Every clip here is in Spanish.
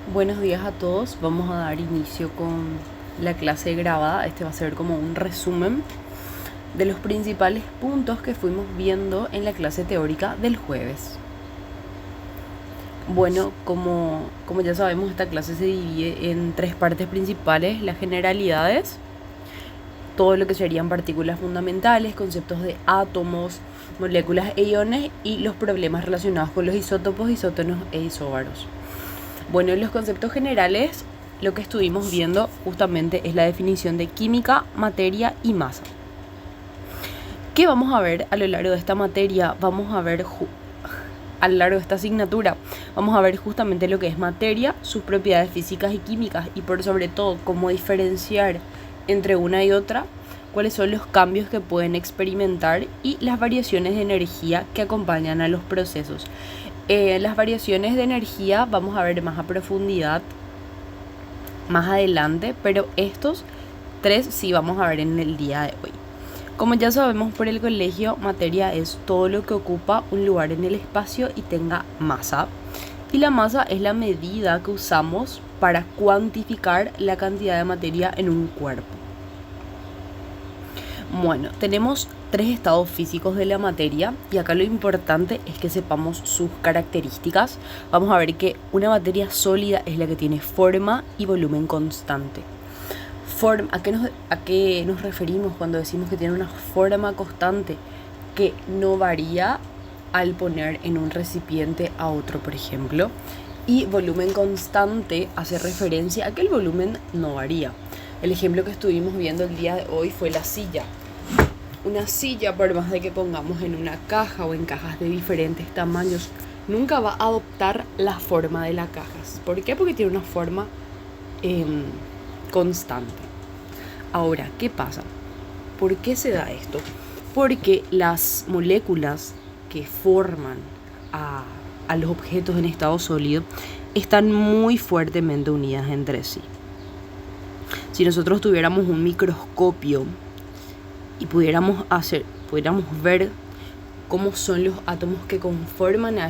Buenos días a todos. Vamos a dar inicio con la clase grabada. Este va a ser como un resumen de los principales puntos que fuimos viendo en la clase teórica del jueves. Bueno, como ya sabemos, esta clase se divide en tres partes principales: las generalidades, todo lo que serían partículas fundamentales, conceptos de átomos, moléculas e iones, y los problemas relacionados con los isótopos, isótonos e isóbaros. Bueno, en los conceptos generales, lo que estuvimos viendo justamente es la definición de química, materia y masa. ¿Qué vamos a ver a lo largo de esta materia? Vamos a ver a lo largo de esta asignatura, vamos a ver justamente lo que es materia, sus propiedades físicas y químicas, y por sobre todo cómo diferenciar entre una y otra, cuáles son los cambios que pueden experimentar y las variaciones de energía que acompañan a los procesos. Las variaciones de energía vamos a ver más a profundidad más adelante, pero estos tres sí vamos a ver en el día de hoy. Como ya sabemos por el colegio, materia es todo lo que ocupa un lugar en el espacio y tenga masa. Y la masa es la medida que usamos para cuantificar la cantidad de materia en un cuerpo. Bueno, tenemos tres estados físicos de la materia y acá lo importante es que sepamos sus características. Vamos a ver que una materia sólida es la que tiene forma y volumen constante. ¿A qué nos referimos cuando decimos que tiene una forma constante? Que no varía al poner en un recipiente a otro, por ejemplo. Y volumen constante hace referencia a que el volumen no varía. El ejemplo que estuvimos viendo el día de hoy fue la silla. Una silla, por más de que pongamos en una caja o en cajas de diferentes tamaños, nunca va a adoptar la forma de la caja. ¿Por qué? Porque tiene una forma constante. Ahora, ¿qué pasa? ¿Por qué se da esto? Porque las moléculas que forman a los objetos en estado sólido están muy fuertemente unidas entre sí. Si nosotros tuviéramos un microscopio y pudiéramos ver cómo son los átomos que conforman a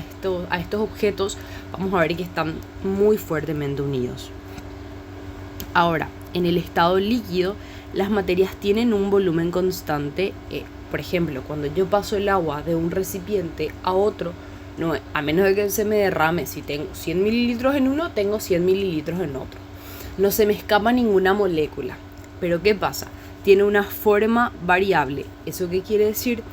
estos objetos, vamos a ver que están muy fuertemente unidos. Ahora, en el estado líquido, las materias tienen un volumen constante. Por ejemplo, cuando yo paso el agua de un recipiente a otro, no, a menos de que se me derrame, si tengo 100 mililitros en uno, tengo 100 mililitros en otro. No se me escapa ninguna molécula. Pero ¿qué pasa? Tiene una forma variable. ¿Eso qué quiere decir?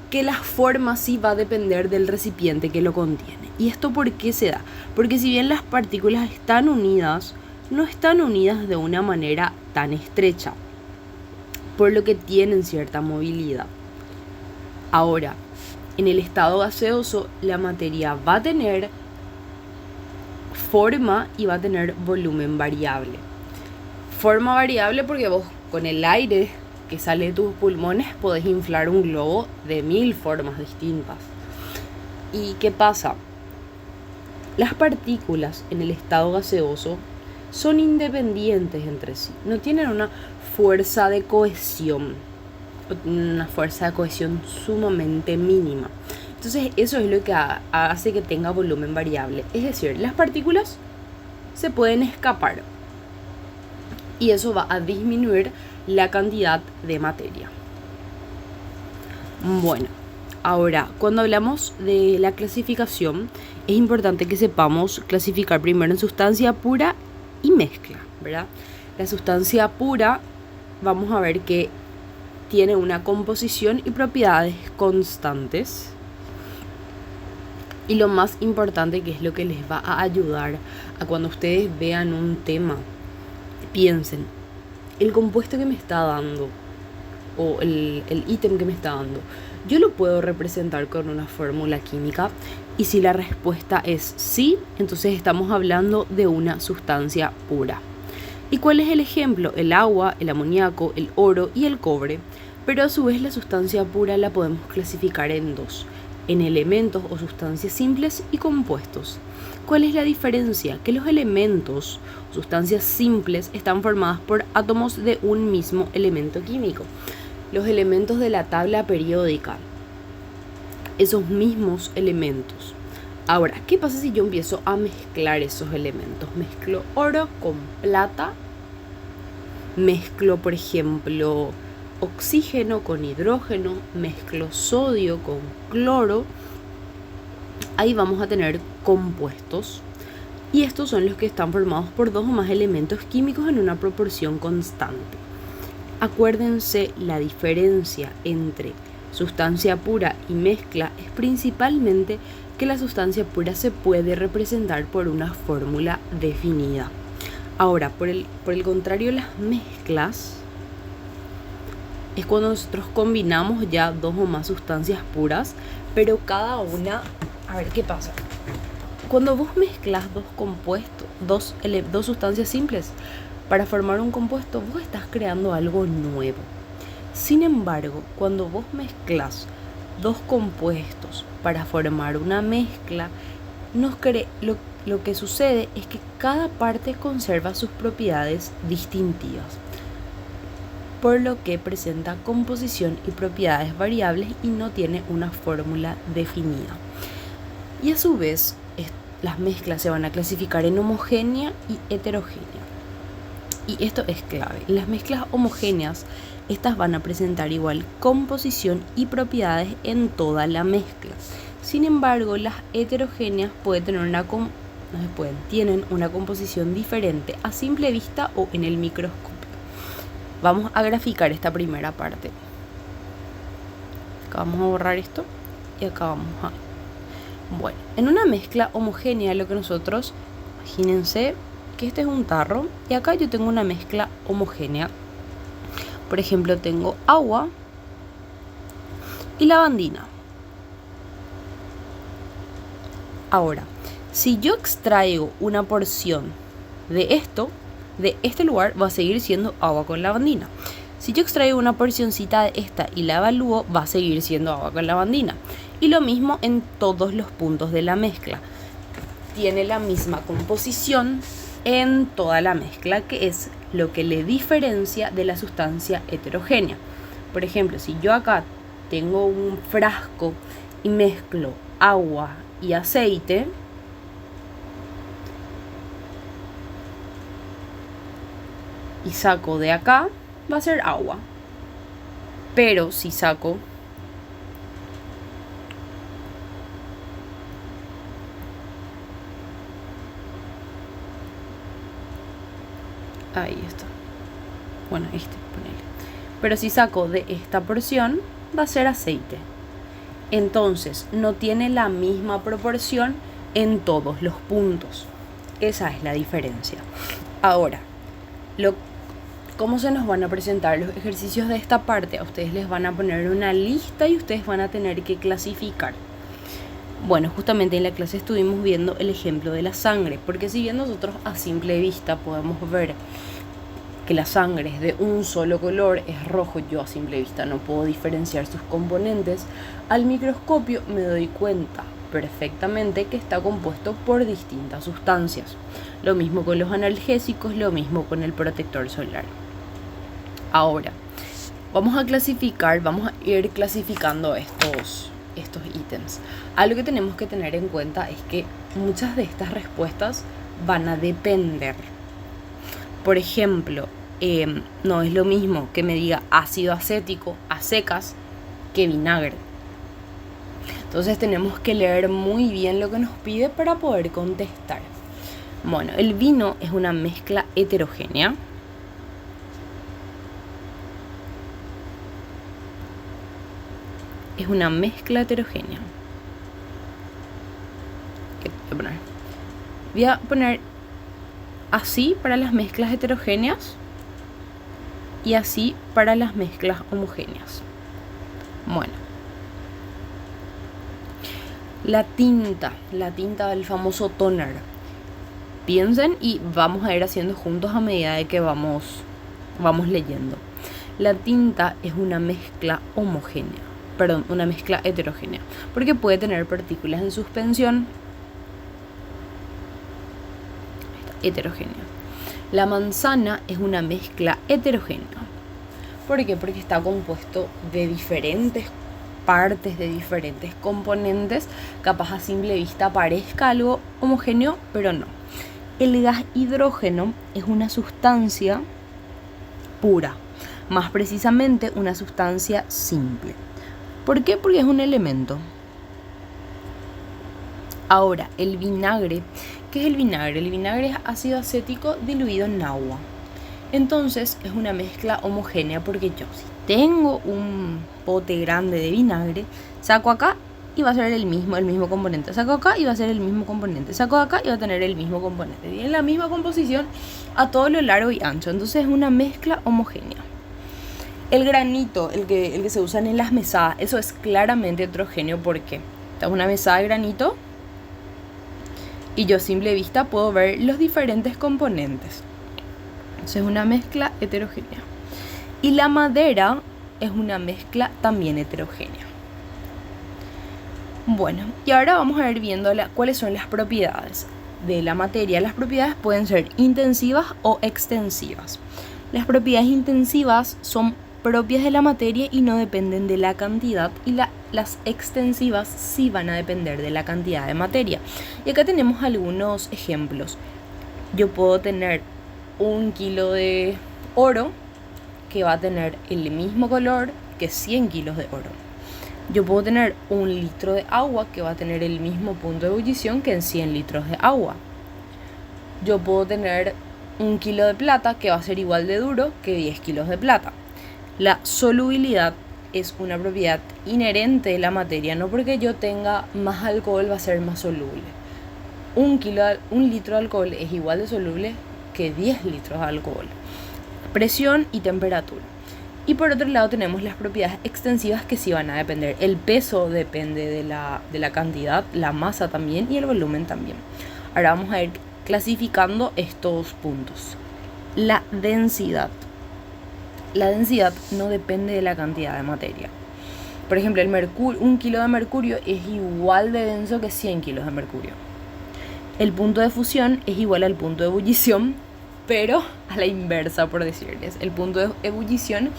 Que la forma sí va a depender del recipiente que lo contiene. ¿Y esto por qué se da? Porque si bien las partículas están unidas, no están unidas de una manera tan estrecha, por lo que tienen cierta movilidad. Ahora, en el estado gaseoso, la materia va a tener forma y va a tener volumen variable. Forma variable porque vos con el aire que sale de tus pulmones podés inflar un globo de 1000 formas distintas. ¿Y qué pasa? Las partículas en el estado gaseoso son independientes entre sí, no tienen una fuerza de cohesión sumamente mínima. Entonces eso es lo que hace que tenga volumen variable. Es decir, las partículas se pueden escapar y eso va a disminuir la cantidad de materia. Bueno, ahora, cuando hablamos de la clasificación, es importante que sepamos clasificar primero en sustancia pura y mezcla, ¿verdad? La sustancia pura, vamos a ver que tiene una composición y propiedades constantes. Y lo más importante, que es lo que les va a ayudar a cuando ustedes vean un tema, piensen, el compuesto que me está dando o el ítem que me está dando, yo lo puedo representar con una fórmula química. Y si la respuesta es sí, entonces estamos hablando de una sustancia pura. ¿Y cuál es el ejemplo? El agua, el amoníaco, el oro y el cobre. Pero a su vez la sustancia pura la podemos clasificar en dos: en elementos o sustancias simples y compuestos. ¿Cuál es la diferencia? Que los elementos, sustancias simples, están formadas por átomos de un mismo elemento químico. Los elementos de la tabla periódica, esos mismos elementos, Ahora, ¿qué pasa si yo empiezo a mezclar esos elementos? Mezclo oro con plata, mezclo, por ejemplo, oxígeno con hidrógeno, mezclo sodio con cloro. Ahí vamos a tener compuestos. Y estos son los que están formados por dos o más elementos químicos en una proporción constante. Acuérdense, la diferencia entre sustancia pura y mezcla es principalmente que la sustancia pura se puede representar por una fórmula definida. Ahora, por el contrario, las mezclas es cuando nosotros combinamos ya dos o más sustancias puras, pero cada una... A ver, ¿qué pasa? Cuando vos mezclas dos compuestos, dos sustancias simples para formar un compuesto, vos estás creando algo nuevo. Sin embargo, cuando vos mezclas dos compuestos para formar una mezcla, lo que sucede es que cada parte conserva sus propiedades distintivas, por lo que presenta composición y propiedades variables y no tiene una fórmula definida. Y a su vez, las mezclas se van a clasificar en homogénea y heterogénea. Y esto es clave. Las mezclas homogéneas, estas van a presentar igual composición y propiedades en toda la mezcla. Sin embargo, las heterogéneas tienen una composición diferente a simple vista o en el microscopio. Vamos a graficar esta primera parte. Acá vamos a borrar esto y acá vamos a... Bueno, en una mezcla homogénea lo que nosotros, imagínense que este es un tarro y acá yo tengo una mezcla homogénea. Por ejemplo, tengo agua y lavandina. Ahora, si yo extraigo una porción de este lugar va a seguir siendo agua con lavandina. Si yo extraigo una porcioncita de esta y la evalúo, va a seguir siendo agua con lavandina. Y lo mismo en todos los puntos de la mezcla. Tiene la misma composición en toda la mezcla, que es lo que le diferencia de la sustancia heterogénea. Por ejemplo, si yo acá tengo un frasco y mezclo agua y aceite, y saco de acá, va a ser agua. Pero si saco ahí está. Bueno, ponele. Pero si saco de esta porción, va a ser aceite. Entonces, no tiene la misma proporción en todos los puntos. Esa es la diferencia. Ahora, ¿cómo se nos van a presentar los ejercicios de esta parte? A ustedes les van a poner una lista y ustedes van a tener que clasificar. Bueno, justamente en la clase estuvimos viendo el ejemplo de la sangre, porque si bien nosotros a simple vista podemos ver que la sangre es de un solo color, es rojo, yo a simple vista no puedo diferenciar sus componentes, al microscopio me doy cuenta perfectamente que está compuesto por distintas sustancias. Lo mismo con los analgésicos, lo mismo con el protector solar. Ahora, vamos a ir clasificando estos ítems. Algo que tenemos que tener en cuenta es que muchas de estas respuestas van a depender. Por ejemplo, no es lo mismo que me diga ácido acético a secas que vinagre. Entonces tenemos que leer muy bien lo que nos pide para poder contestar. Bueno, el vino es una mezcla heterogénea. Es una mezcla heterogénea. Voy a poner así para las mezclas heterogéneas y así para las mezclas homogéneas. Bueno, la tinta del famoso toner. Piensen y vamos a ir haciendo juntos a medida de que vamos leyendo. La tinta es una mezcla una mezcla heterogénea, porque puede tener partículas en suspensión. Heterogénea. La manzana es una mezcla heterogénea. ¿Por qué? Porque está compuesto de diferentes partes, de diferentes componentes, capaz a simple vista parezca algo homogéneo, pero no. El gas hidrógeno es una sustancia pura, más precisamente una sustancia simple. ¿Por qué? Porque es un elemento. Ahora, el vinagre. ¿Qué es el vinagre? El vinagre es ácido acético diluido en agua. Entonces es una mezcla homogénea, porque yo, si tengo un pote grande de vinagre, saco acá y va a ser el mismo componente. Saco acá y va a ser el mismo componente. Saco acá y va a tener el mismo componente. Y en la misma composición a todo lo largo y ancho. Entonces es una mezcla homogénea. El granito, el que se usan en las mesadas, eso es claramente heterogéneo. porque esta es una mesada de granito y yo a simple vista puedo ver los diferentes componentes. Entonces es una mezcla heterogénea. Y la madera es una mezcla también heterogénea. Bueno, y ahora vamos a ir viendo cuáles son las propiedades de la materia. Las propiedades pueden ser intensivas o extensivas. Las propiedades intensivas son propias de la materia y no dependen de la cantidad, y las extensivas sí van a depender de la cantidad de materia. Y acá tenemos algunos ejemplos. Yo puedo tener 1 kilo de oro que va a tener el mismo color que 100 kilos de oro. Yo puedo tener 1 litro de agua que va a tener el mismo punto de ebullición que en 100 litros de agua. Yo puedo tener 1 kilo de plata que va a ser igual de duro que 10 kilos de plata. La solubilidad es una propiedad inherente de la materia, no porque yo tenga más alcohol va a ser más soluble. 1 litro de alcohol es igual de soluble que 10 litros de alcohol. Presión y temperatura. Y por otro lado tenemos las propiedades extensivas, que sí van a depender. El peso depende de la cantidad, la masa también y el volumen también. Ahora vamos a ir clasificando estos puntos. La densidad. La densidad no depende de la cantidad de materia. Por ejemplo, 1 kilo de mercurio es igual de denso que 100 kilos de mercurio. El punto de fusión es igual al punto de ebullición, pero a la inversa, por decirles. El punto de ebullición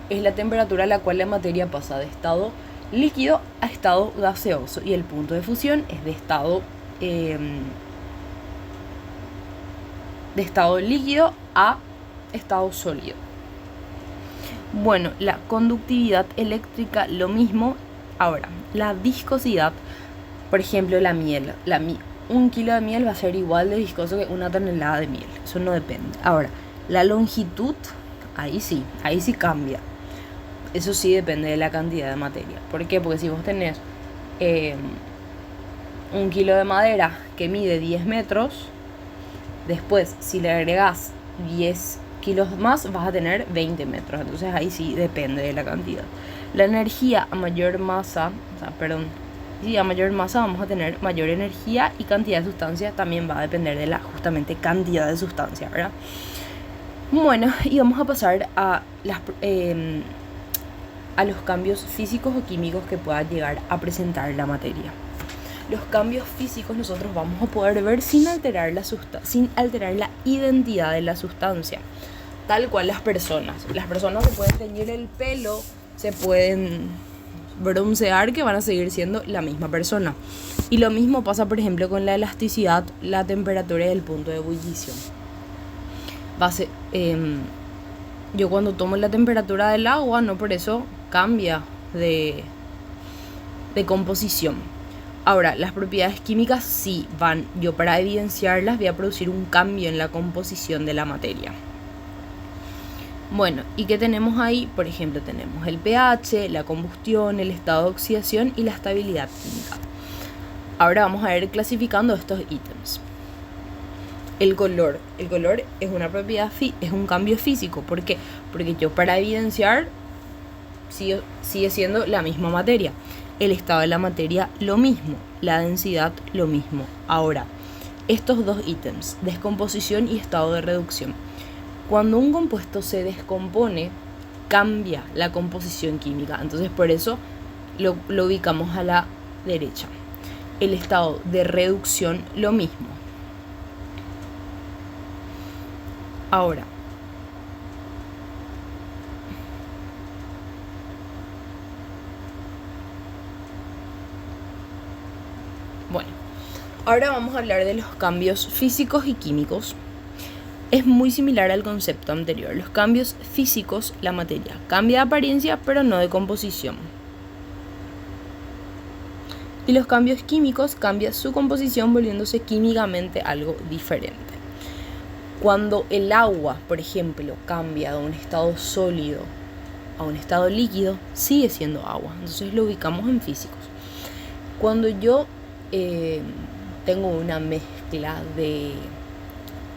es la temperatura a la cual la materia pasa de estado líquido a estado gaseoso, y el punto de fusión es de estado líquido a estado sólido. Bueno, la conductividad eléctrica, lo mismo. Ahora, la viscosidad, por ejemplo, la miel. 1 kilo de miel va a ser igual de viscoso que 1 tonelada de miel. Eso no depende. Ahora, la longitud, ahí sí cambia. Eso sí depende de la cantidad de materia. ¿Por qué? Porque si vos tenés 1 kilo de madera que mide 10 metros, después si le agregás 10 kilos más vas a tener 20 metros. Entonces ahí sí depende de la cantidad. La energía a mayor masa, a mayor masa vamos a tener mayor energía, y cantidad de sustancia también va a depender de la justamente cantidad de sustancia, ¿verdad? Bueno, y vamos a pasar a los cambios físicos o químicos que pueda llegar a presentar la materia. Los cambios físicos nosotros vamos a poder ver sin alterar la identidad de la sustancia. Tal cual las personas se pueden teñir el pelo, se pueden broncear, que van a seguir siendo la misma persona. Y lo mismo pasa, por ejemplo, con la elasticidad, la temperatura y el punto de ebullición. Yo cuando tomo la temperatura del agua, no por eso cambia de composición. Ahora, las propiedades químicas sí van. Yo, para evidenciarlas, voy a producir un cambio en la composición de la materia. Bueno, ¿y qué tenemos ahí? Por ejemplo, tenemos el pH, la combustión, el estado de oxidación y la estabilidad química. Ahora vamos a ir clasificando estos ítems. El color es una propiedad, es un cambio físico. ¿Por qué? Porque yo, para evidenciar, sigue siendo la misma materia. El estado de la materia, lo mismo. La densidad, lo mismo. Ahora, estos dos ítems, descomposición y estado de reducción. Cuando un compuesto se descompone, cambia la composición química. Entonces, por eso lo ubicamos a la derecha. El estado de reducción, lo mismo. Ahora, Ahora vamos a hablar de los cambios físicos y químicos. Es muy similar al concepto anterior. Los cambios físicos, la materia cambia de apariencia, pero no de composición. Y los cambios químicos cambia su composición volviéndose químicamente algo diferente. Cuando el agua, por ejemplo, cambia de un estado sólido a un estado líquido, sigue siendo agua. Entonces lo ubicamos en físicos. Cuando yo tengo una mezcla de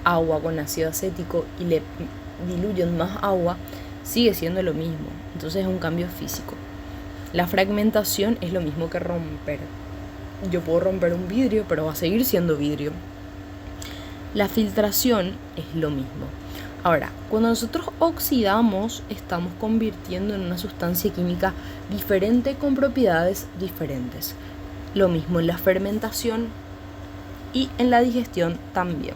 agua con ácido acético y le diluyo en más agua, sigue siendo lo mismo. Entonces es un cambio físico. La fragmentación es lo mismo que romper. Yo puedo romper un vidrio, pero va a seguir siendo vidrio. La filtración es lo mismo. Ahora, cuando nosotros oxidamos, estamos convirtiendo en una sustancia química diferente con propiedades diferentes. Lo mismo en la fermentación y en la digestión también.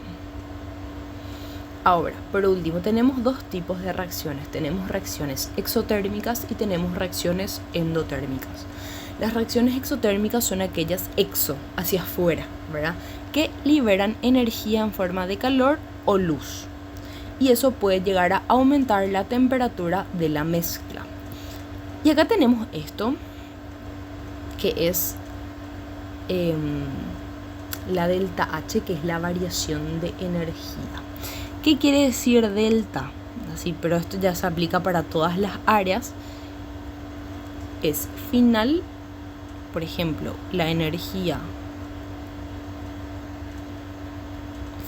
Ahora, por último, tenemos dos tipos de reacciones. Tenemos reacciones exotérmicas y tenemos reacciones endotérmicas. Las reacciones exotérmicas son aquellas hacia afuera, ¿verdad? Que liberan energía en forma de calor o luz. Y eso puede llegar a aumentar la temperatura de la mezcla. Y acá tenemos esto, que es la delta H, que es la variación de energía. ¿Qué quiere decir delta? Así, pero esto ya se aplica para todas las áreas. Es final, por ejemplo, la energía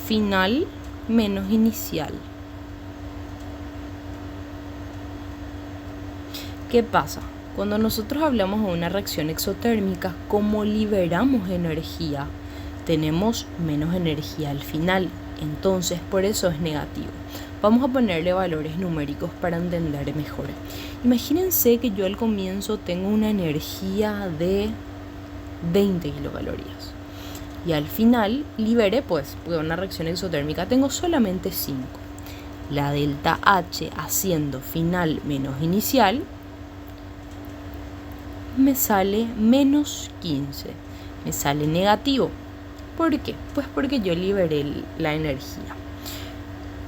final menos inicial. ¿Qué pasa? Cuando nosotros hablamos de una reacción exotérmica, como liberamos energía, tenemos menos energía al final. Entonces, por eso es negativo. Vamos a ponerle valores numéricos para entender mejor. Imagínense que yo al comienzo tengo una energía de 20 kilocalorías. Y al final liberé, pues, por una reacción exotérmica, tengo solamente 5. La delta H haciendo final menos inicial me sale menos 15. Me sale negativo. ¿Por qué? Pues porque yo liberé la energía.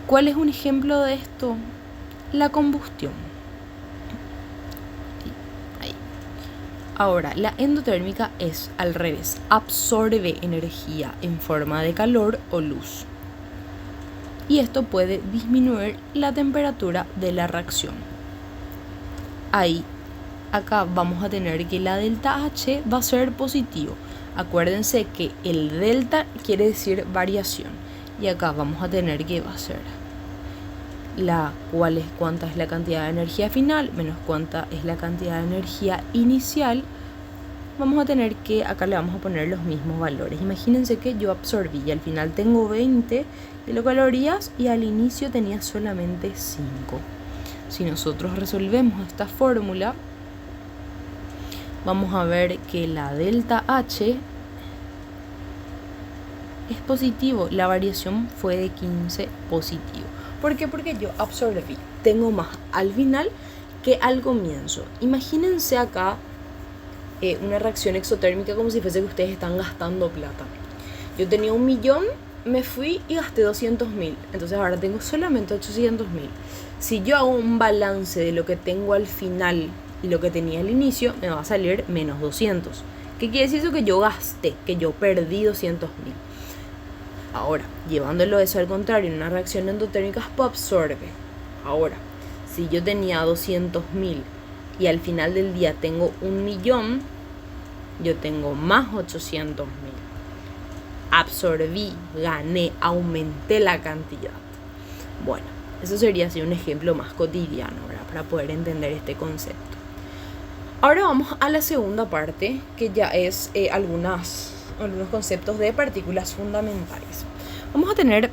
¿Cuál es un ejemplo de esto? La combustión. Ahí. Ahora, la endotérmica es al revés. Absorbe energía en forma de calor o luz. Y esto puede disminuir la temperatura de la reacción. Acá vamos a tener que la delta H va a ser positivo. Acuérdense que el delta quiere decir variación. Y acá vamos a tener que va a ser cuánta es la cantidad de energía final menos cuánta es la cantidad de energía inicial. Vamos a tener que, acá le vamos a poner los mismos valores. Imagínense que yo absorbí y al final tengo 20 kilocalorías y al inicio tenía solamente 5. Si nosotros resolvemos esta fórmula, vamos a ver que la delta H es positivo. La variación fue de 15 positivo. ¿Por qué? Porque yo absorbí. Tengo más al final que al comienzo. Imagínense acá una reacción exotérmica como si fuese que ustedes están gastando plata. Yo tenía 1.000.000, me fui y gasté 200.000. Entonces ahora tengo solamente 800.000. Si yo hago un balance de lo que tengo al final y lo que tenía al inicio, me va a salir menos 200. ¿Qué quiere decir eso? Que yo gasté, que yo perdí 200.000. Ahora, llevándolo eso al contrario, en una reacción endotérmica absorbe. Ahora, si yo tenía 200.000 y al final del día tengo 1.000.000, yo tengo más 800.000. Absorbí, gané, aumenté la cantidad. Bueno, eso sería así un ejemplo más cotidiano, ¿verdad? Para poder entender este concepto. Ahora vamos a la segunda parte, que ya es algunos conceptos de partículas fundamentales. Vamos a tener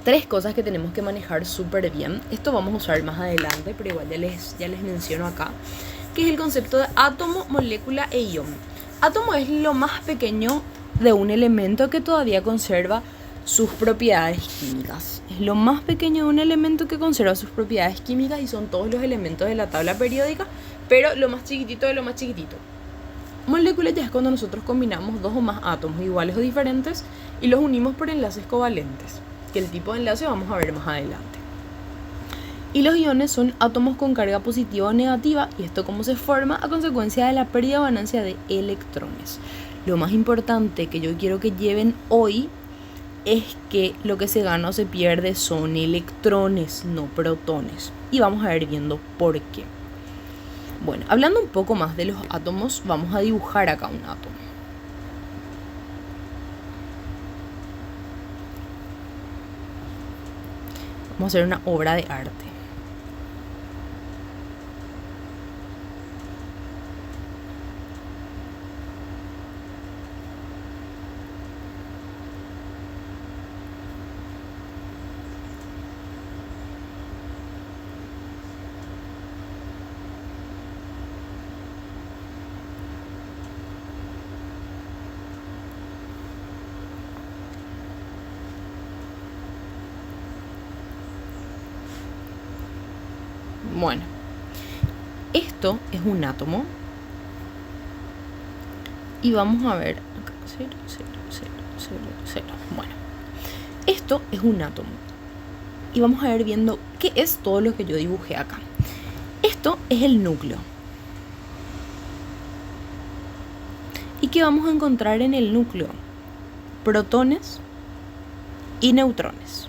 3 cosas que tenemos que manejar súper bien. Esto vamos a usar más adelante, pero igual ya les menciono acá, que es el concepto de átomo, molécula e ion. Átomo es lo más pequeño de un elemento que todavía conserva sus propiedades químicas. Es lo más pequeño de un elemento que conserva sus propiedades químicas y son todos los elementos de la tabla periódica, pero lo más chiquitito de lo más chiquitito. Molécula ya es cuando nosotros combinamos dos o más átomos iguales o diferentes y los unimos por enlaces covalentes, que el tipo de enlace vamos a ver más adelante. Y los iones son átomos con carga positiva o negativa, y esto cómo se forma a consecuencia de la pérdida o ganancia de electrones. Lo más importante que yo quiero que lleven hoy es que lo que se gana o se pierde son electrones, no protones. Y vamos a ir viendo por qué. Bueno, hablando un poco más de los átomos, vamos a dibujar acá un átomo. Vamos a hacer una obra de arte. Bueno, esto es un átomo y vamos a ver acá, 0, 0, 0, 0, 0. Bueno, esto es un átomo y vamos a ir viendo qué es todo lo que yo dibujé acá. Esto es el núcleo. ¿Y qué vamos a encontrar en el núcleo? Protones y neutrones.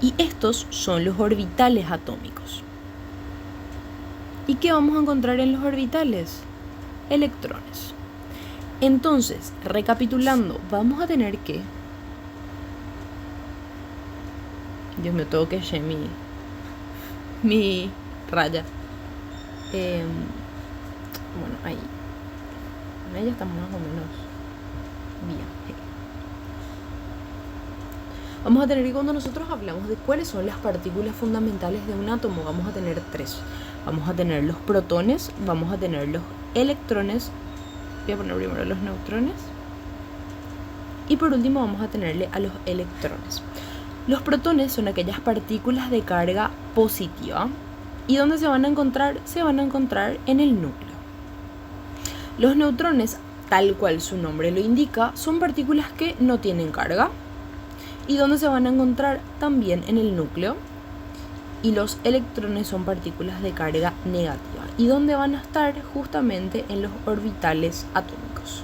Y estos son los orbitales atómicos. ¿Y qué vamos a encontrar en los orbitales? Electrones. Entonces, recapitulando, vamos a tener que... Dios mío, tengo que hacer mi raya. Bueno, ahí. Ahí ya estamos más o menos bien. Vamos a tener que, cuando nosotros hablamos de cuáles son las partículas fundamentales de un átomo, vamos a tener tres. Vamos a tener los protones, vamos a tener los electrones, voy a poner primero los neutrones, y por último vamos a tenerle a los electrones. Los protones son aquellas partículas de carga positiva. ¿Y dónde se van a encontrar? Se van a encontrar en el núcleo. Los neutrones, tal cual su nombre lo indica, son partículas que no tienen carga. ¿Y dónde se van a encontrar? También en el núcleo. Y los electrones son partículas de carga negativa. ¿Y dónde van a estar? Justamente en los orbitales atómicos.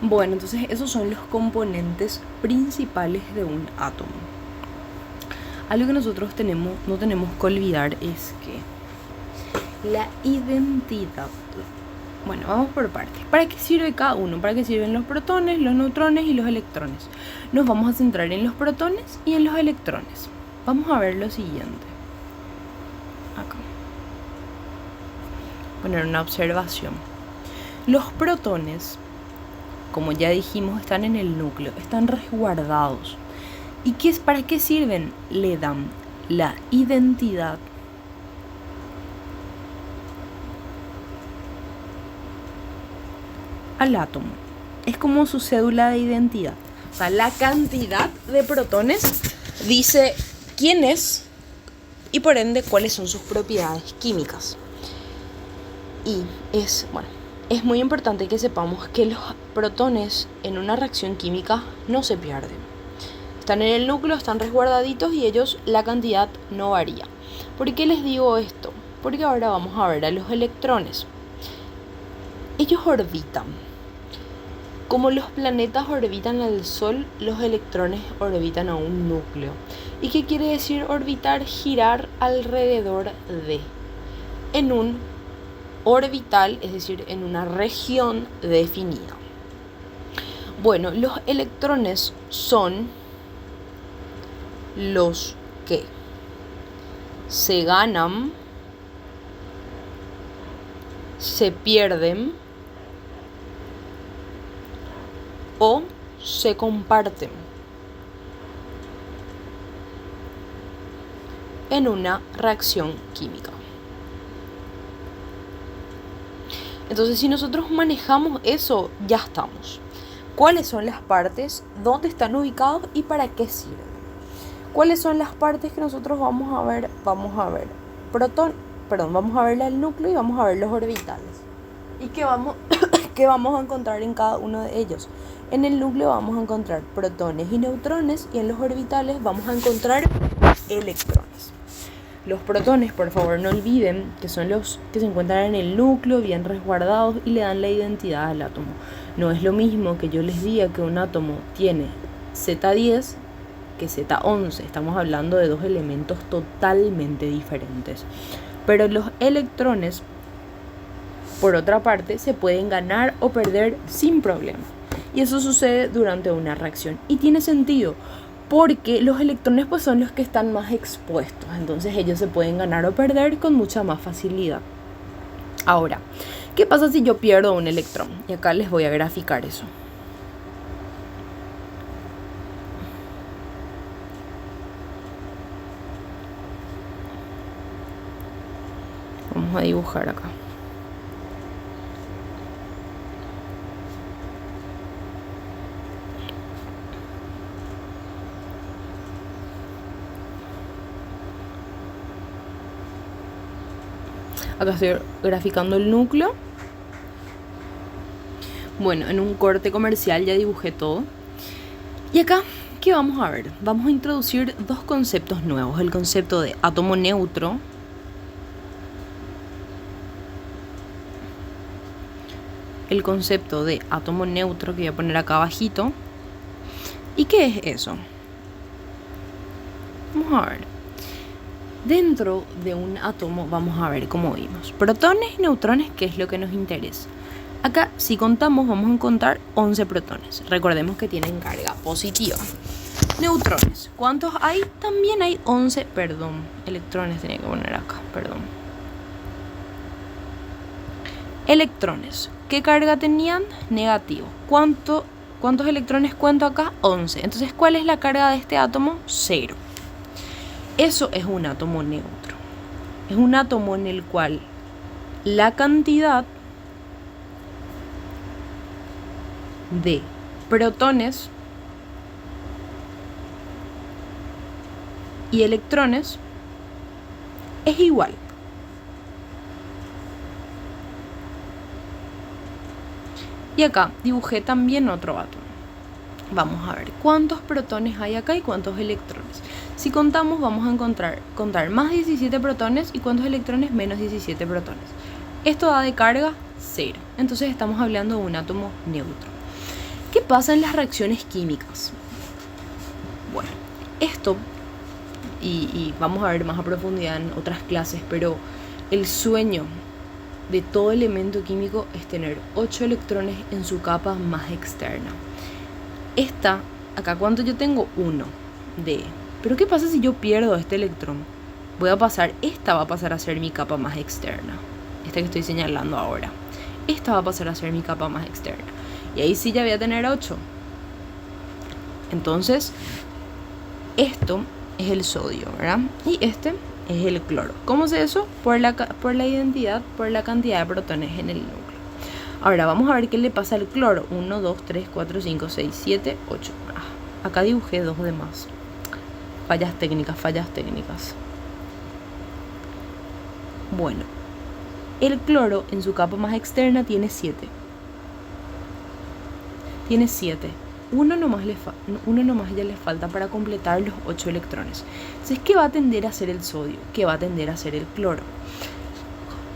Bueno, entonces esos son los componentes principales de un átomo. Algo que nosotros no tenemos que olvidar es que la identidad... Bueno, vamos por partes. ¿Para qué sirve cada uno? ¿Para qué sirven los protones, los neutrones y los electrones? Nos vamos a centrar en los protones y en los electrones. Vamos a ver lo siguiente. Acá. Poner una observación. Los protones, como ya dijimos, están en el núcleo, están resguardados. ¿Y para qué sirven? Le dan la identidad al átomo. Es como su cédula de identidad. O sea, la cantidad de protones dice quién es y por ende cuáles son sus propiedades químicas. Y es muy importante que sepamos que los protones en una reacción química no se pierden. Están en el núcleo, están resguardaditos y ellos, la cantidad no varía. ¿Por qué les digo esto? Porque ahora vamos a ver a los electrones. Ellos orbitan. Como los planetas orbitan al Sol, los electrones orbitan a un núcleo. ¿Y qué quiere decir orbitar? Girar alrededor de. En un orbital, es decir, en una región definida. Bueno, los electrones son los que se ganan, se pierden o se comparten en una reacción química. Entonces, si nosotros manejamos eso, ya estamos. ¿Cuáles son las partes? ¿Dónde están ubicados? ¿Y para qué sirven? ¿Cuáles son las partes que nosotros vamos a ver? Vamos a ver vamos a ver el núcleo y vamos a ver los orbitales. ¿Y qué vamos a encontrar en cada uno de ellos? En el núcleo vamos a encontrar protones y neutrones y en los orbitales vamos a encontrar electrones. Los protones, por favor, no olviden que son los que se encuentran en el núcleo, bien resguardados y le dan la identidad al átomo. No es lo mismo que yo les diga que un átomo tiene Z10 que Z11. Estamos hablando de dos elementos totalmente diferentes. Pero los electrones, por otra parte, se pueden ganar o perder sin problema. Y eso sucede durante una reacción. Y tiene sentido, porque los electrones pues son los que están más expuestos. Entonces ellos se pueden ganar o perder con mucha más facilidad. Ahora, ¿qué pasa si yo pierdo un electrón? Y acá les voy a graficar eso. Vamos a dibujar acá. Acá estoy graficando el núcleo. Bueno, en un corte comercial ya dibujé todo. Y acá, ¿qué vamos a ver? Vamos a introducir dos conceptos nuevos. El concepto de átomo neutro. El concepto de átomo neutro que voy a poner acá abajito. ¿Y qué es eso? Vamos a ver. Dentro de un átomo vamos a ver, como vimos, protones y neutrones, que es lo que nos interesa. Acá, si contamos, vamos a encontrar 11 protones. Recordemos que tienen carga positiva. Neutrones, ¿cuántos hay? También hay 11, electrones tenía que poner acá, Electrones, ¿qué carga tenían? Negativo. ¿Cuántos electrones cuento acá? 11. Entonces, ¿cuál es la carga de este átomo? 0. Eso es un átomo neutro. Es un átomo en el cual la cantidad de protones y electrones es igual. Y acá dibujé también otro átomo. Vamos a ver cuántos protones hay acá y cuántos electrones. Si contamos, vamos a contar más 17 protones y cuántos electrones, menos 17 protones. Esto da de carga 0. Entonces estamos hablando de un átomo neutro. ¿Qué pasa en las reacciones químicas? Bueno, esto, y vamos a ver más a profundidad en otras clases, pero el sueño de todo elemento químico es tener 8 electrones en su capa más externa. Acá, ¿cuánto yo tengo? 1 de. Pero ¿qué pasa si yo pierdo este electrón? Esta va a pasar a ser mi capa más externa. Esta que estoy señalando ahora. Esta va a pasar a ser mi capa más externa. Y ahí sí ya voy a tener 8. Entonces, esto es el sodio, ¿verdad? Y este es el cloro. ¿Cómo sé eso? Por la identidad, por la cantidad de protones en el núcleo. Ahora vamos a ver qué le pasa al cloro. 1, 2, 3, 4, 5, 6, 7, 8. Acá dibujé 2 de más. Fallas técnicas. Bueno, el cloro en su capa más externa tiene 7. Uno nomás ya le falta para completar los 8 electrones. Entonces, ¿qué va a tender a hacer el sodio? ¿Qué va a tender a hacer el cloro?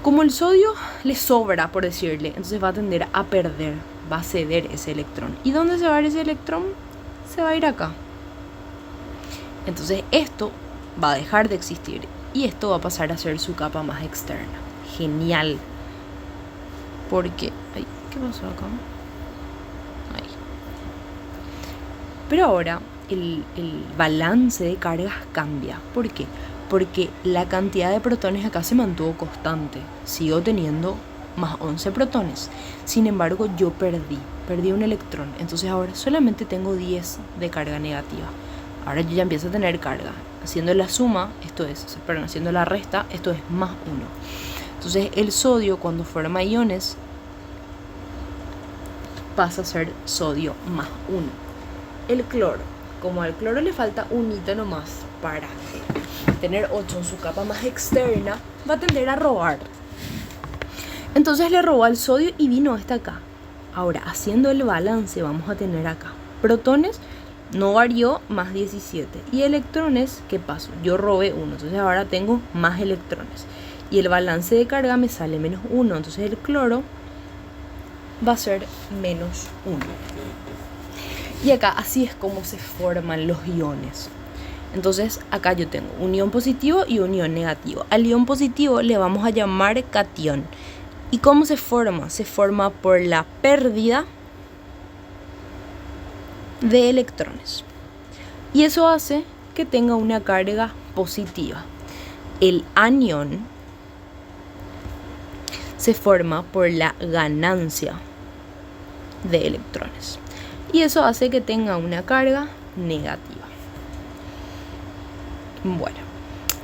Como el sodio le sobra, por decirle, entonces va a tender a perder, va a ceder ese electrón. ¿Y dónde se va a ir ese electrón? Se va a ir acá. Entonces esto va a dejar de existir y esto va a pasar a ser su capa más externa. Genial. Porque... ¿qué pasó acá? Ahí. Pero ahora el balance de cargas cambia. ¿Por qué? Porque la cantidad de protones acá se mantuvo constante. Sigo teniendo más 11 protones. Sin embargo, yo perdí un electrón. Entonces ahora solamente tengo 10 de carga negativa. Ahora yo ya empiezo a tener carga. Haciendo la suma, haciendo la resta, esto es más 1. Entonces el sodio, cuando forma iones, pasa a ser sodio más 1. El cloro, como al cloro le falta un hito nomás para tener 8 en su capa más externa, va a tender a robar. Entonces le robó al sodio y vino hasta acá. Ahora, haciendo el balance, vamos a tener acá protones, no varió, más 17. Y electrones, ¿qué pasó? Yo robé 1, entonces ahora tengo más electrones. Y el balance de carga me sale menos 1, entonces el cloro va a ser menos 1. Y acá así es como se forman los iones. Entonces acá yo tengo un ion positivo y un ion negativo. Al ion positivo le vamos a llamar catión. ¿Y cómo se forma? Se forma por la pérdida de electrones. Y eso hace que tenga una carga positiva. El anión se forma por la ganancia de electrones. Y eso hace que tenga una carga negativa. Bueno,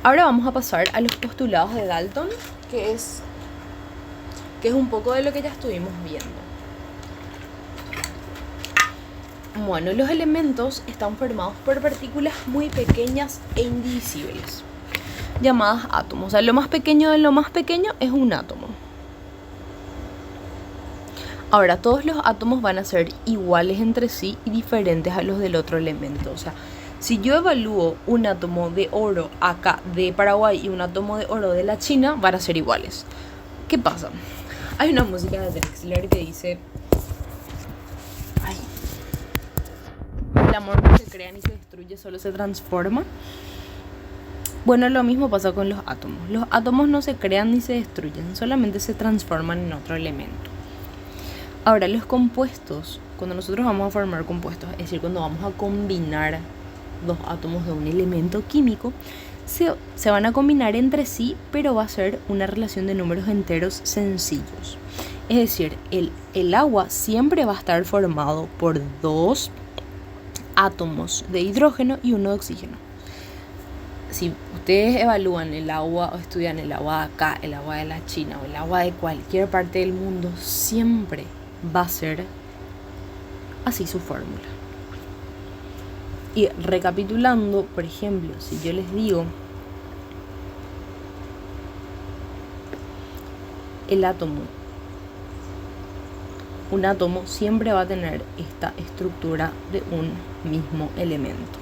ahora vamos a pasar a los postulados de Dalton, que es un poco de lo que ya estuvimos viendo. Bueno, los elementos están formados por partículas muy pequeñas e indivisibles, llamadas átomos. O sea, lo más pequeño de lo más pequeño es un átomo. Ahora, todos los átomos van a ser iguales entre sí y diferentes a los del otro elemento. O sea, si yo evalúo un átomo de oro acá de Paraguay y un átomo de oro de la China, van a ser iguales. ¿Qué pasa? Hay una música de Drexler que dice: ay, el amor no se crea ni se destruye, solo se transforma. Bueno, lo mismo pasa con los átomos. Los átomos no se crean ni se destruyen, solamente se transforman en otro elemento. Ahora, los compuestos, cuando nosotros vamos a formar compuestos, es decir, cuando vamos a combinar dos átomos de un elemento químico, se van a combinar entre sí, pero va a ser una relación de números enteros sencillos. Es decir, el agua siempre va a estar formado por dos átomos de hidrógeno y uno de oxígeno. Si ustedes evalúan el agua o estudian el agua de acá, el agua de la China o el agua de cualquier parte del mundo, siempre va a ser así su fórmula. Y recapitulando, por ejemplo, si yo les digo el átomo, un átomo siempre va a tener esta estructura de un mismo elemento.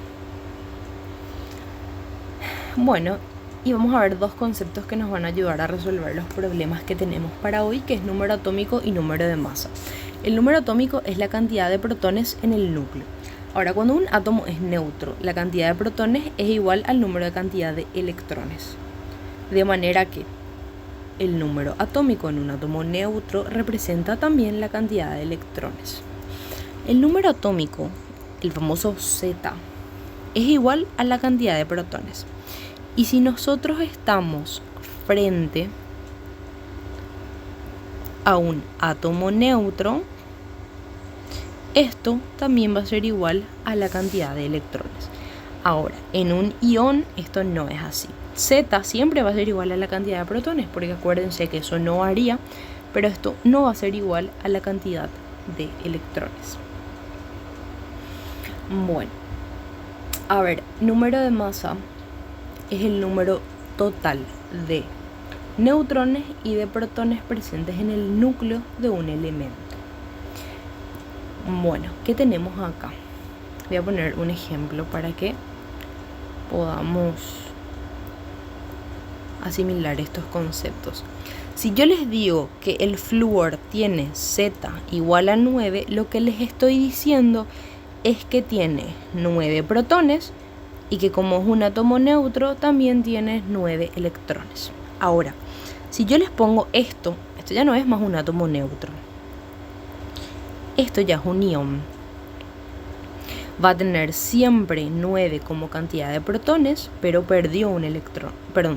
Bueno, y vamos a ver dos conceptos que nos van a ayudar a resolver los problemas que tenemos para hoy, que es número atómico y número de masa. El número atómico es la cantidad de protones en el núcleo. Ahora, cuando un átomo es neutro, la cantidad de protones es igual al número de cantidad de electrones. De manera que el número atómico en un átomo neutro representa también la cantidad de electrones. El número atómico, el famoso Z, es igual a la cantidad de protones. Y si nosotros estamos frente a un átomo neutro, esto también va a ser igual a la cantidad de electrones. Ahora, en un ion esto no es así. Z siempre va a ser igual a la cantidad de protones, porque acuérdense que eso no varía, pero esto no va a ser igual a la cantidad de electrones. Bueno, a ver, número de masa es el número total de neutrones y de protones presentes en el núcleo de un elemento. Bueno, ¿qué tenemos acá? Voy a poner un ejemplo para que podamos asimilar estos conceptos. Si yo les digo que el flúor tiene Z igual a 9, lo que les estoy diciendo es que tiene 9 protones y que como es un átomo neutro también tiene 9 electrones. Ahora, si yo les pongo esto ya no es más un átomo neutro. Esto ya es un ion. Va a tener siempre 9 como cantidad de protones, pero perdió un electrón,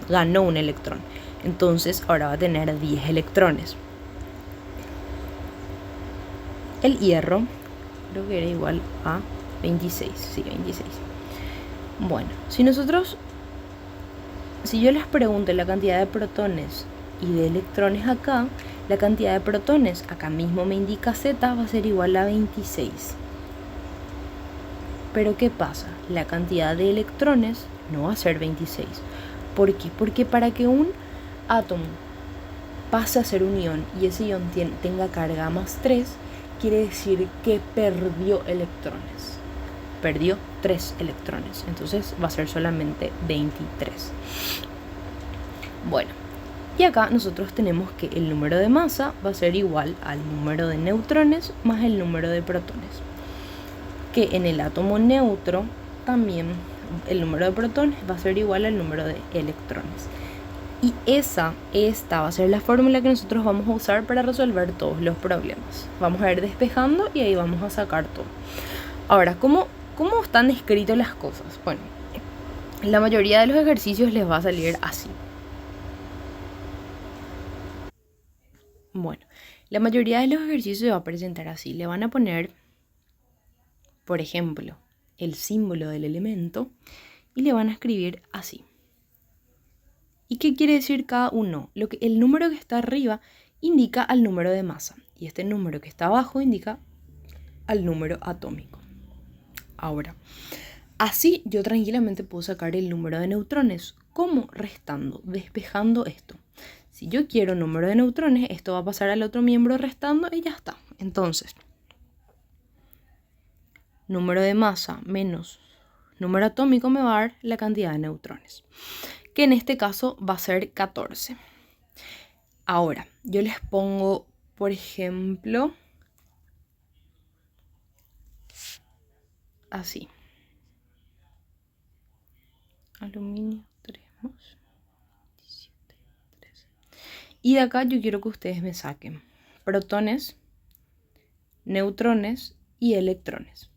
ganó un electrón. Entonces ahora va a tener 10 electrones. El hierro creo que era igual a 26, sí, 26. Bueno, si yo les pregunto la cantidad de protones y de electrones acá, la cantidad de protones, acá mismo me indica Z, va a ser igual a 26. Pero ¿qué pasa? La cantidad de electrones no va a ser 26. ¿Por qué? Porque para que un átomo pase a ser un ion y ese ion tenga carga más 3, quiere decir que perdió electrones. Perdió 3 electrones. Entonces va a ser solamente 23. Bueno, y acá nosotros tenemos que el número de masa va a ser igual al número de neutrones más el número de protones. Que en el átomo neutro también el número de protones va a ser igual al número de electrones. Y esta va a ser la fórmula que nosotros vamos a usar para resolver todos los problemas. Vamos a ir despejando y ahí vamos a sacar todo. Ahora, ¿cómo están escritas las cosas? Bueno, la mayoría de los ejercicios les va a salir así. Bueno, la mayoría de los ejercicios se va a presentar así. Le van a poner, por ejemplo, el símbolo del elemento y le van a escribir así. ¿Y qué quiere decir cada uno? El número que está arriba indica al número de masa y este número que está abajo indica al número atómico. Ahora, así yo tranquilamente puedo sacar el número de neutrones. ¿Cómo? Restando, despejando esto. Si yo quiero número de neutrones, esto va a pasar al otro miembro restando y ya está. Entonces, número de masa menos número atómico me va a dar la cantidad de neutrones, que en este caso va a ser 14. Ahora, yo les pongo, por ejemplo, así. Aluminio 3 más 17, 13. Y de acá yo quiero que ustedes me saquen protones, neutrones y electrones.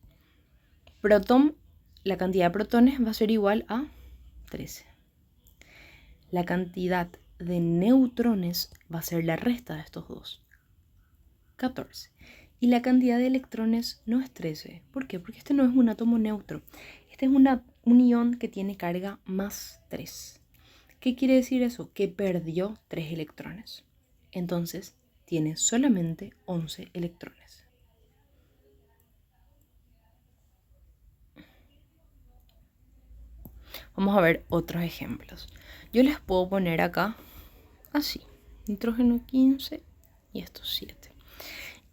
Protón, la cantidad de protones va a ser igual a 13. La cantidad de neutrones va a ser la resta de estos dos, 14. Y la cantidad de electrones no es 13. ¿Por qué? Porque este no es un átomo neutro. Este es un ion que tiene carga más 3. ¿Qué quiere decir eso? Que perdió 3 electrones. Entonces, tiene solamente 11 electrones. Vamos a ver otros ejemplos. Yo les puedo poner acá así. Nitrógeno 15 y estos 7.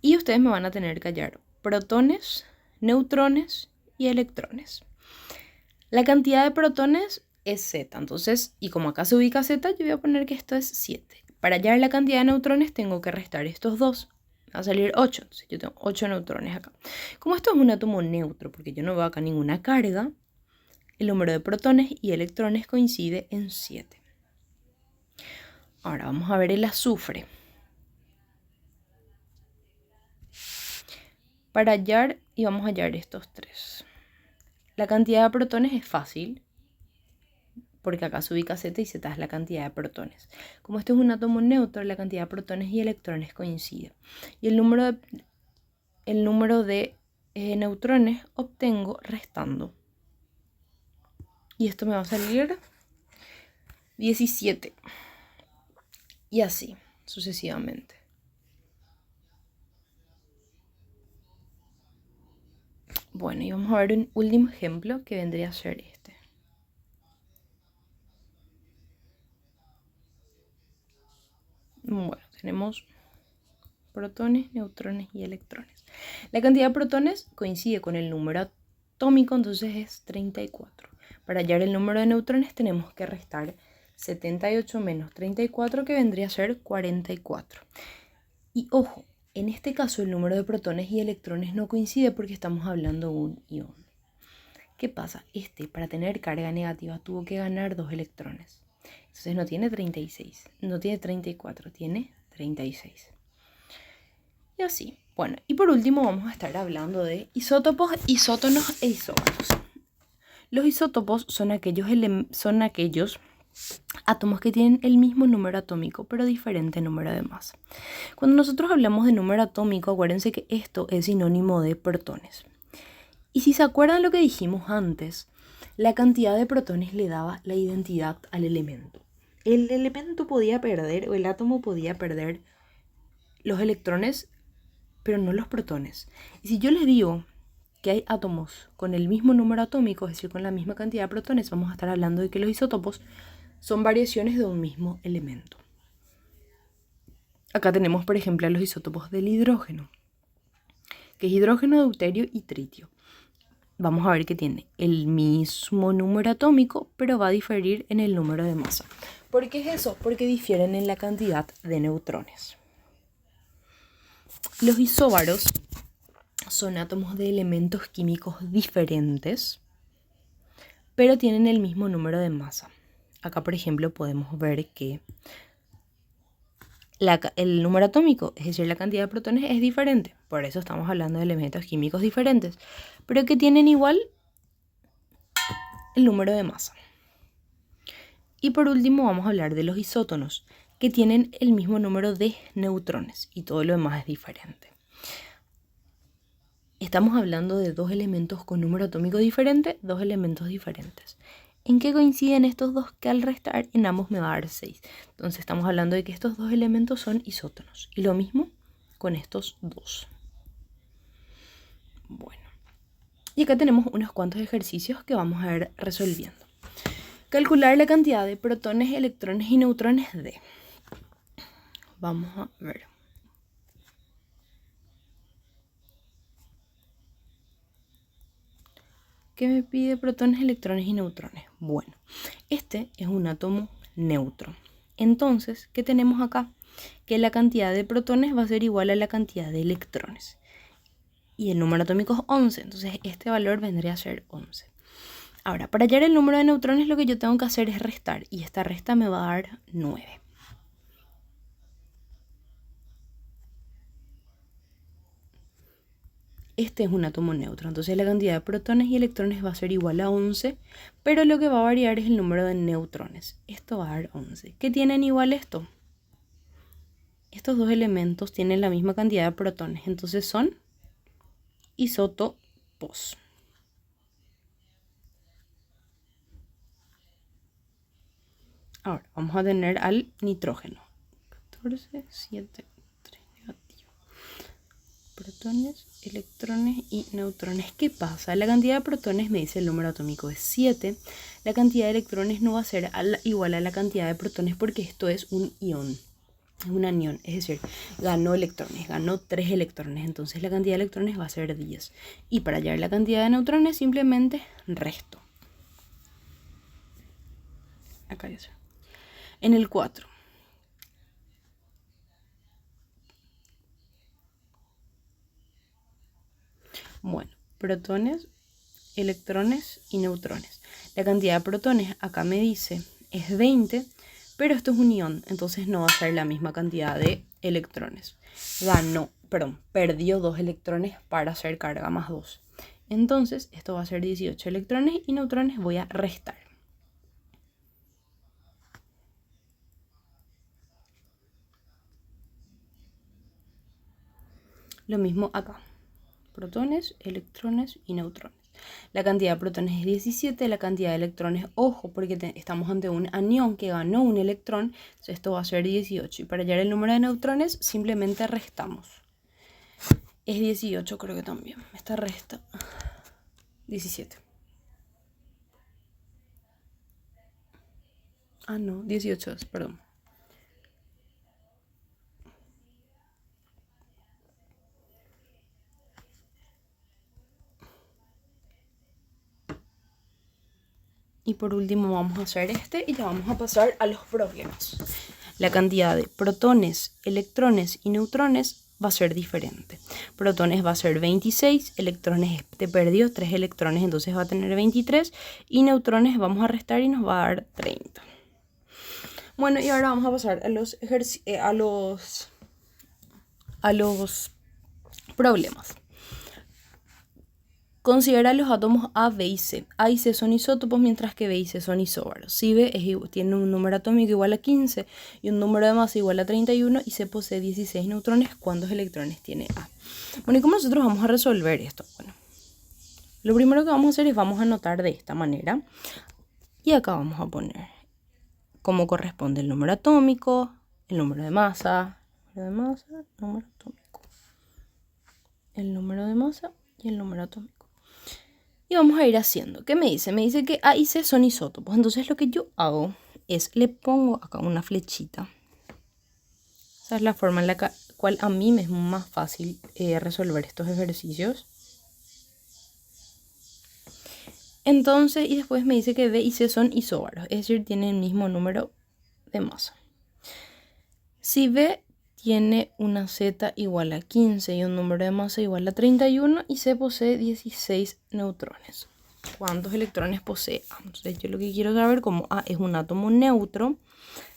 Y ustedes me van a tener que hallar protones, neutrones y electrones. La cantidad de protones es Z. Entonces, y como acá se ubica Z, yo voy a poner que esto es 7. Para hallar la cantidad de neutrones tengo que restar estos dos. Va a salir 8. Entonces, yo tengo 8 neutrones acá. Como esto es un átomo neutro, porque yo no veo acá ninguna carga, el número de protones y electrones coincide en 7. Ahora vamos a ver el azufre. Para hallar, y vamos a hallar estos 3. La cantidad de protones es fácil, porque acá se ubica Z y Z es la cantidad de protones. Como esto es un átomo neutro, la cantidad de protones y electrones coincide. Y el número de neutrones obtengo restando. Y esto me va a salir 17. Y así, sucesivamente. Bueno, y vamos a ver un último ejemplo que vendría a ser este. Bueno, tenemos protones, neutrones y electrones. La cantidad de protones coincide con el número atómico, entonces es 34. Para hallar el número de neutrones tenemos que restar 78 menos 34, que vendría a ser 44. Y ojo, en este caso el número de protones y electrones no coincide porque estamos hablando de un ion. ¿Qué pasa? Para tener carga negativa tuvo que ganar 2 electrones. Entonces no tiene 36, no tiene 34, tiene 36. Y así. Bueno, y por último vamos a estar hablando de isótopos, isótonos e isóbaros. Los isótopos son aquellos átomos que tienen el mismo número atómico, pero diferente número de masa. Cuando nosotros hablamos de número atómico, acuérdense que esto es sinónimo de protones. Y si se acuerdan lo que dijimos antes, la cantidad de protones le daba la identidad al elemento. El elemento podía perder, o el átomo podía perder los electrones, pero no los protones. Y si yo les digo que hay átomos con el mismo número atómico, es decir, con la misma cantidad de protones, vamos a estar hablando de que los isótopos son variaciones de un mismo elemento. Acá tenemos, por ejemplo, los isótopos del hidrógeno, que es hidrógeno, deuterio y tritio. Vamos a ver que tiene el mismo número atómico, pero va a diferir en el número de masa. ¿Por qué es eso? Porque difieren en la cantidad de neutrones. Los isóbaros son átomos de elementos químicos diferentes, pero tienen el mismo número de masa. Acá, por ejemplo, podemos ver que el número atómico, es decir, la cantidad de protones, es diferente. Por eso estamos hablando de elementos químicos diferentes, pero que tienen igual el número de masa. Y por último vamos a hablar de los isótonos, que tienen el mismo número de neutrones y todo lo demás es diferente. Estamos hablando de dos elementos con número atómico diferente, dos elementos diferentes. ¿En qué coinciden estos dos? Que al restar en ambos me va a dar 6. Entonces estamos hablando de que estos dos elementos son isótonos. Y lo mismo con estos dos. Bueno. Y acá tenemos unos cuantos ejercicios que vamos a ir resolviendo. Calcular la cantidad de protones, electrones y neutrones de... Vamos a ver. ¿Qué me pide protones, electrones y neutrones? Bueno, este es un átomo neutro. Entonces, ¿qué tenemos acá? Que la cantidad de protones va a ser igual a la cantidad de electrones. Y el número atómico es 11, entonces este valor vendría a ser 11. Ahora, para hallar el número de neutrones lo que yo tengo que hacer es restar. Y esta resta me va a dar 9. Este es un átomo neutro, entonces la cantidad de protones y electrones va a ser igual a 11, pero lo que va a variar es el número de neutrones. Esto va a dar 11. ¿Qué tienen igual esto? Estos dos elementos tienen la misma cantidad de protones, entonces son isótopos. Ahora, vamos a tener al nitrógeno. 14, 7, 3 negativo. Protones, electrones y neutrones. ¿Qué pasa? La cantidad de protones me dice el número atómico es 7. La cantidad de electrones no va a ser igual a la cantidad de protones porque esto es un ion. Es un anión, es decir, ganó electrones, ganó 3 electrones. Entonces la cantidad de electrones va a ser 10. Y para hallar la cantidad de neutrones simplemente resto. Acá ya está. En el 4. Bueno, protones, electrones y neutrones. La cantidad de protones acá me dice es 20, pero esto es un ion, entonces no va a ser la misma cantidad de electrones. Perdió 2 electrones para hacer carga más 2. Entonces esto va a ser 18 electrones y neutrones voy a restar. Lo mismo acá. Protones, electrones y neutrones. La cantidad de protones es 17, la cantidad de electrones, ojo, porque estamos ante un anión que ganó un electrón, entonces esto va a ser 18. Y para hallar el número de neutrones, simplemente restamos. Es 18, creo que también. Esta resta 17. Ah, no, 18 es, perdón. Y por último vamos a hacer este y ya vamos a pasar a los problemas. La cantidad de protones, electrones y neutrones va a ser diferente. Protones va a ser 26, electrones te perdió 3 electrones, entonces va a tener 23 y neutrones vamos a restar y nos va a dar 30. Bueno, y ahora vamos a pasar a los problemas. Considera los átomos A, B y C. A y C son isótopos, mientras que B y C son isóbaros. Si B tiene un número atómico igual a 15 y un número de masa igual a 31 y C posee 16 neutrones, ¿cuántos electrones tiene A? Bueno, ¿y cómo nosotros vamos a resolver esto? Bueno, lo primero que vamos a hacer es vamos a anotar de esta manera. Y acá vamos a poner cómo corresponde el número atómico, el número de masa, número atómico, el número de masa y el número atómico. Y vamos a ir haciendo. ¿Qué me dice? Me dice que A y C son isótopos. Entonces lo que yo hago es, le pongo acá una flechita. Esa es la forma en la cual a mí me es más fácil resolver estos ejercicios. Entonces, y después me dice que B y C son isóbaros, es decir, tienen el mismo número de masa. Si B tiene una Z igual a 15 y un número de masa igual a 31 y C posee 16 neutrones. ¿Cuántos electrones posee A? Entonces yo lo que quiero saber, como A es un átomo neutro,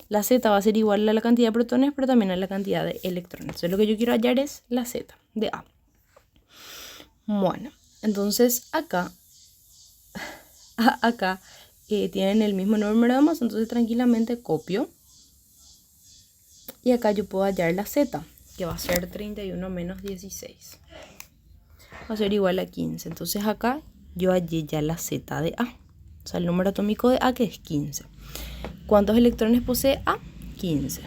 la Z va a ser igual a la cantidad de protones, pero también a la cantidad de electrones. Entonces lo que yo quiero hallar es la Z de A. Bueno, entonces acá tienen el mismo número de masa, entonces tranquilamente copio. Y acá yo puedo hallar la Z, que va a ser 31 menos 16. Va a ser igual a 15. Entonces acá yo hallé ya la Z de A. O sea, el número atómico de A, que es 15. ¿Cuántos electrones posee A? 15.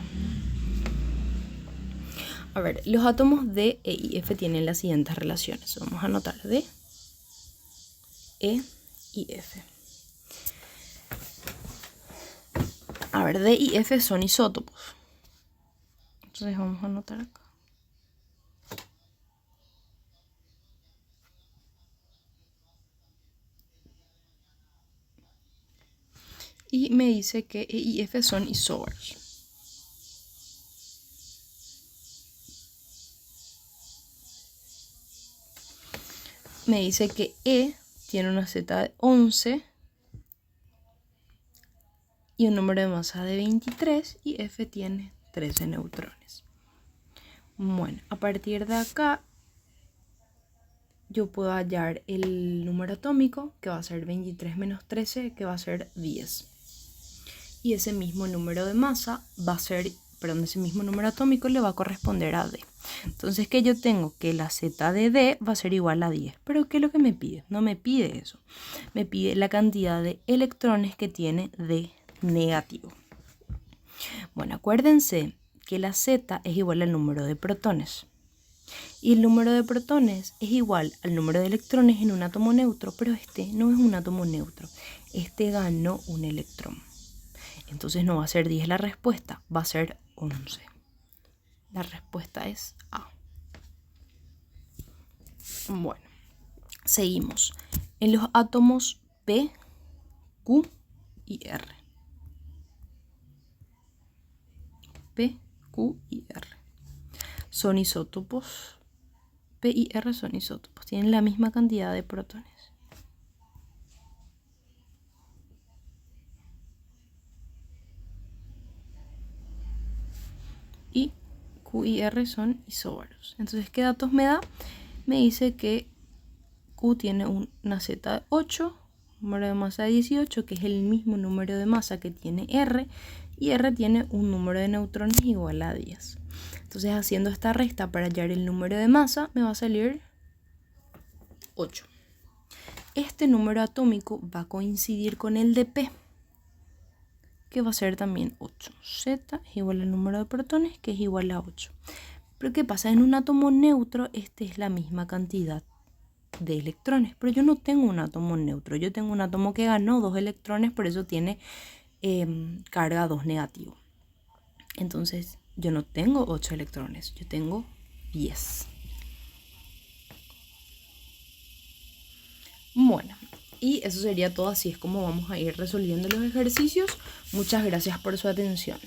A ver, los átomos D, E y F tienen las siguientes relaciones. Vamos a anotar D, E y F. A ver, D y F son isótopos. Entonces vamos a anotar acá. Y me dice que E y F son isóbaros. Me dice que E tiene una Z de 11 y un número de masa de 23 y F tiene 13 neutrones. Bueno, a partir de acá yo puedo hallar el número atómico, que va a ser 23 menos 13, que va a ser 10. Y ese mismo número de masa va a ser, perdón, ese mismo número atómico le va a corresponder a D. Entonces que yo tengo que la Z de D va a ser igual a 10. Pero ¿qué es lo que me pide? No me pide eso. Me pide la cantidad de electrones que tiene D negativo. Bueno, acuérdense que la Z es igual al número de protones. Y el número de protones es igual al número de electrones en un átomo neutro, pero este no es un átomo neutro. Este ganó un electrón. Entonces no va a ser 10 la respuesta, va a ser 11. La respuesta es A. Bueno, seguimos. En los átomos P, Q y R. P, Q y R. Son isótopos. P y R son isótopos. Tienen la misma cantidad de protones. Y Q y R son isóbaros. Entonces, ¿qué datos me da? Me dice que Q tiene una Z de 8, número de masa de 18, que es el mismo número de masa que tiene R, y R tiene un número de neutrones igual a 10. Entonces, haciendo esta resta para hallar el número de masa, me va a salir 8. Este número atómico va a coincidir con el de P, que va a ser también 8. Z es igual al número de protones, que es igual a 8. Pero ¿qué pasa? En un átomo neutro, este es la misma cantidad de electrones. Pero yo no tengo un átomo neutro. Yo tengo un átomo que ganó 2 electrones, por eso tiene carga 2 negativo. Entonces, yo no tengo 8 electrones. Yo tengo 10. Bueno, y eso sería todo. Así es como vamos a ir resolviendo los ejercicios. Muchas gracias por su atención.